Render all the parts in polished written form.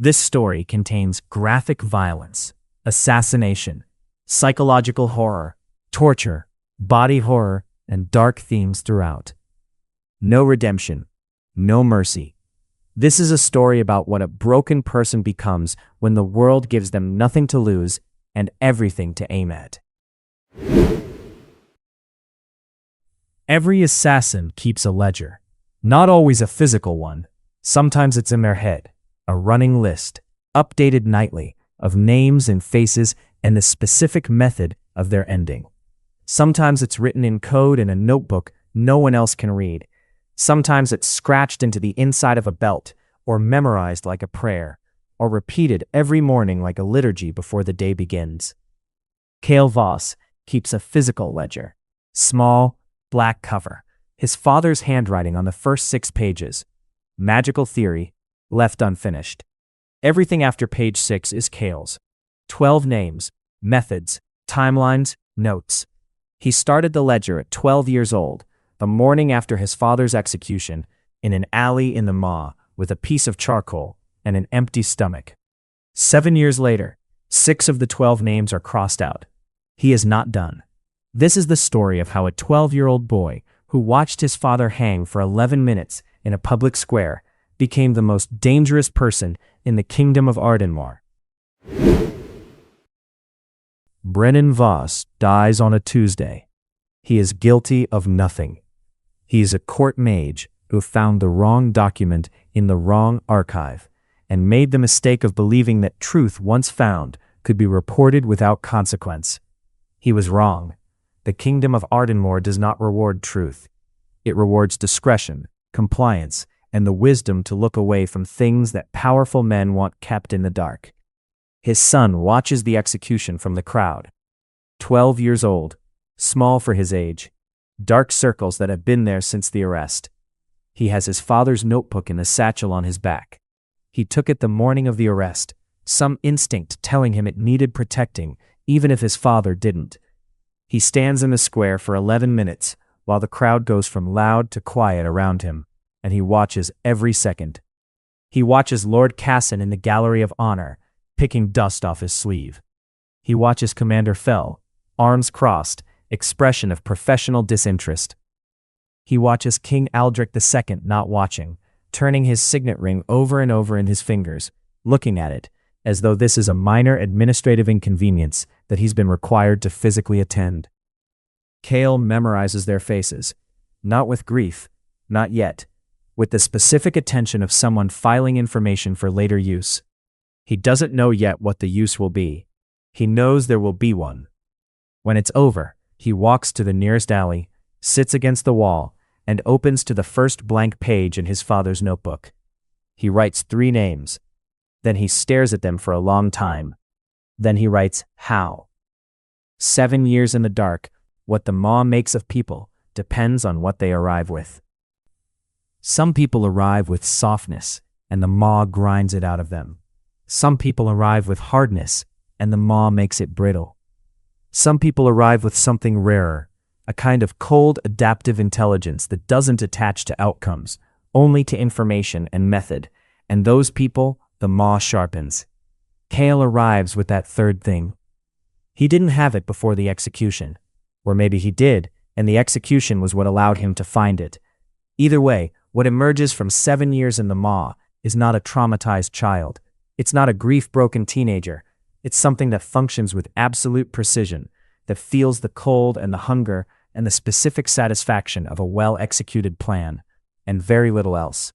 This story contains graphic violence, assassination, psychological horror, torture, body horror, and dark themes throughout. No redemption, no mercy. This is a story about what a broken person becomes when the world gives them nothing to lose and everything to aim at. Every assassin keeps a ledger. Not always a physical one. Sometimes it's in their head, a running list, updated nightly, of names and faces and the specific method of their ending. Sometimes it's written in code in a notebook no one else can read. Sometimes it's scratched into the inside of a belt, or memorized like a prayer, or repeated every morning like a liturgy before the day begins. Kael Voss keeps a physical ledger. Small, black cover. His father's handwriting on the first 6 pages. Magical theory, left unfinished. Everything after page 6 is Kael's. 12 names, methods, timelines, notes. He started the ledger at 12 years old, the morning after his father's execution, in an alley in the Ma, with a piece of charcoal and an empty stomach. 7 years later, 6 of the 12 names are crossed out. He is not done. This is the story of how a 12-year-old boy who watched his father hang for 11 minutes in a public square became the most dangerous person in the kingdom of Ardenmoor. Brennan Voss dies on a Tuesday. He is guilty of nothing. He is a court mage who found the wrong document in the wrong archive and made the mistake of believing that truth once found could be reported without consequence. He was wrong. The kingdom of Ardenmoor does not reward truth. It rewards discretion, compliance, and the wisdom to look away from things that powerful men want kept in the dark. His son watches the execution from the crowd. 12 years old, small for his age, dark circles that have been there since the arrest. He has his father's notebook in a satchel on his back. He took it the morning of the arrest, some instinct telling him it needed protecting, even if his father didn't. He stands in the square for 11 minutes, while the crowd goes from loud to quiet around him, and he watches every second. He watches Lord Casson in the Gallery of Honor, picking dust off his sleeve. He watches Commander Fell, arms crossed, expression of professional disinterest. He watches King Aldrich II not watching, turning his signet ring over and over in his fingers, looking at it, as though this is a minor administrative inconvenience that he's been required to physically attend. Kael memorizes their faces, not with grief, not yet, with the specific attention of someone filing information for later use. He doesn't know yet what the use will be. He knows there will be one. When it's over, he walks to the nearest alley, sits against the wall, and opens to the first blank page in his father's notebook. He writes 3 names. Then he stares at them for a long time. Then he writes, how. 7 years in the dark, what the Ma makes of people depends on what they arrive with. Some people arrive with softness, and the Ma grinds it out of them. Some people arrive with hardness, and the Ma makes it brittle. Some people arrive with something rarer, a kind of cold, adaptive intelligence that doesn't attach to outcomes, only to information and method, and those people the Ma sharpens. Kael arrives with that third thing. He didn't have it before the execution. Or maybe he did, and the execution was what allowed him to find it. Either way, what emerges from 7 years in the Ma is not a traumatized child. It's not a grief-broken teenager. It's something that functions with absolute precision, that feels the cold and the hunger and the specific satisfaction of a well-executed plan, and very little else.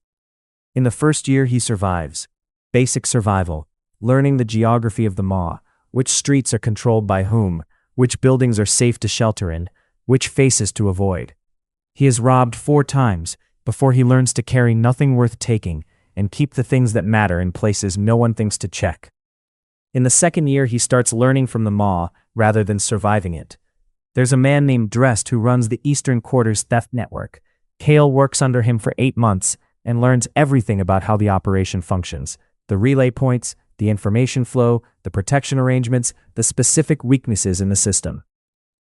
In the first year he survives. Basic survival, learning the geography of the Ma, which streets are controlled by whom, which buildings are safe to shelter in, which faces to avoid. He is robbed 4 times before he learns to carry nothing worth taking and keep the things that matter in places no one thinks to check. In the second year, he starts learning from the Ma rather than surviving it. There's a man named Drest who runs the Eastern Quarter's theft network. Kael works under him for 8 months and learns everything about how the operation functions, the relay points, the information flow, the protection arrangements, the specific weaknesses in the system.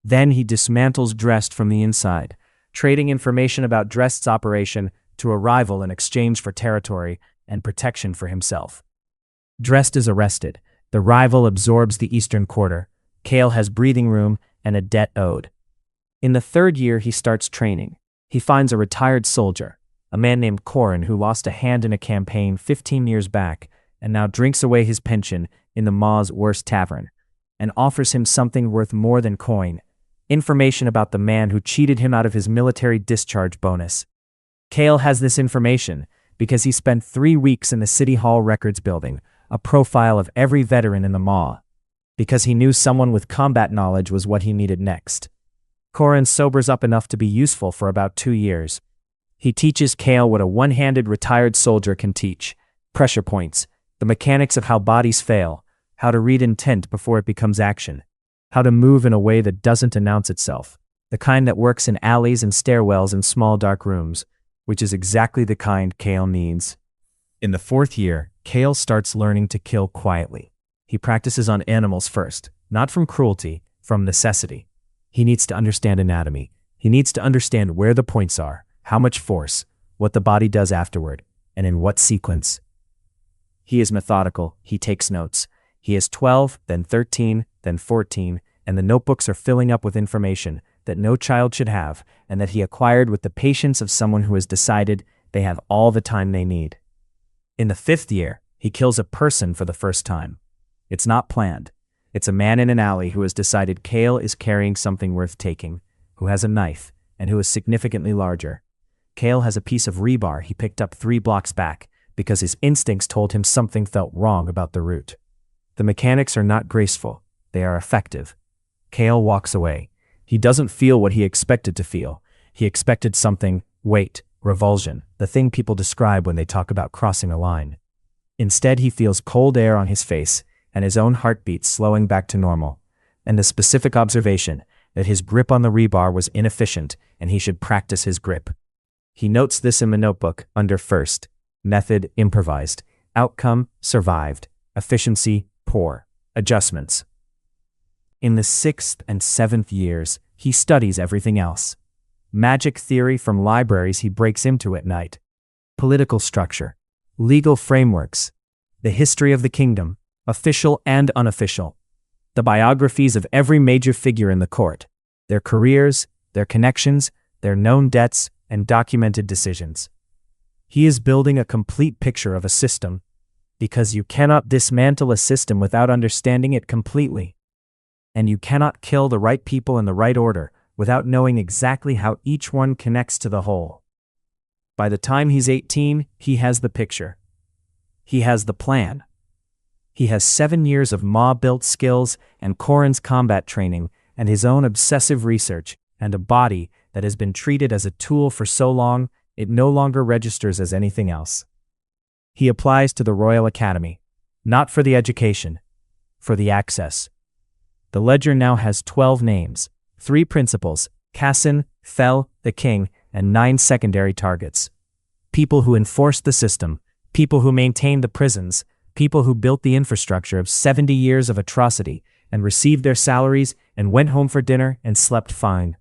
Then he dismantles Drest from the inside, trading information about Drest's operation to a rival in exchange for territory and protection for himself. Dressed as arrested, the rival absorbs the eastern quarter. Kael has breathing room and a debt owed. In the third year, he starts training. He finds a retired soldier, a man named Korin who lost a hand in a campaign 15 years back and now drinks away his pension in the Ma's worst tavern, and offers him something worth more than coin: information about the man who cheated him out of his military discharge bonus. Kael has this information because he spent 3 weeks in the City Hall Records building, a profile of every veteran in the Ma, because he knew someone with combat knowledge was what he needed next. Korin sobers up enough to be useful for about 2 years. He teaches Kael what a one-handed retired soldier can teach: pressure points, the mechanics of how bodies fail, how to read intent before it becomes action, how to move in a way that doesn't announce itself, the kind that works in alleys and stairwells and small dark rooms, which is exactly the kind Kael needs. In the 4th year, Kael starts learning to kill quietly. He practices on animals first, not from cruelty, from necessity. He needs to understand anatomy. He needs to understand where the points are, how much force, what the body does afterward, and in what sequence. He is methodical. He takes notes. He is 12, then 13, then 14, and the notebooks are filling up with information that no child should have and that he acquired with the patience of someone who has decided they have all the time they need. In the 5th year, he kills a person for the first time. It's not planned. It's a man in an alley who has decided Kael is carrying something worth taking, who has a knife, and who is significantly larger. Kael has a piece of rebar he picked up 3 blocks back because his instincts told him something felt wrong about the route. The mechanics are not graceful. They are effective. Kael walks away. He doesn't feel what he expected to feel. He expected something: weight, revulsion, the thing people describe when they talk about crossing a line. Instead, he feels cold air on his face and his own heartbeat slowing back to normal, and the specific observation that his grip on the rebar was inefficient and he should practice his grip. He notes this in the notebook under first: method, improvised; outcome, survived; efficiency, poor; adjustments. In the 6th and 7th years, he studies everything else. Magic theory from libraries he breaks into at night. Political structure, legal frameworks, the history of the kingdom, official and unofficial, the biographies of every major figure in the court, their careers, their connections, their known debts, and documented decisions. He is building a complete picture of a system, because you cannot dismantle a system without understanding it completely. And you cannot kill the right people in the right order without knowing exactly how each one connects to the whole. By the time he's 18, he has the picture. He has the plan. He has 7 years of Ma-built skills and Korin's combat training and his own obsessive research and a body that has been treated as a tool for so long it no longer registers as anything else. He applies to the Royal Academy, not for the education, for the access. The ledger now has 12 names, 3 principals: Kassin, Fel, the king, and 9 secondary targets. People who enforced the system, people who maintained the prisons, people who built the infrastructure of 70 years of atrocity and received their salaries and went home for dinner and slept fine.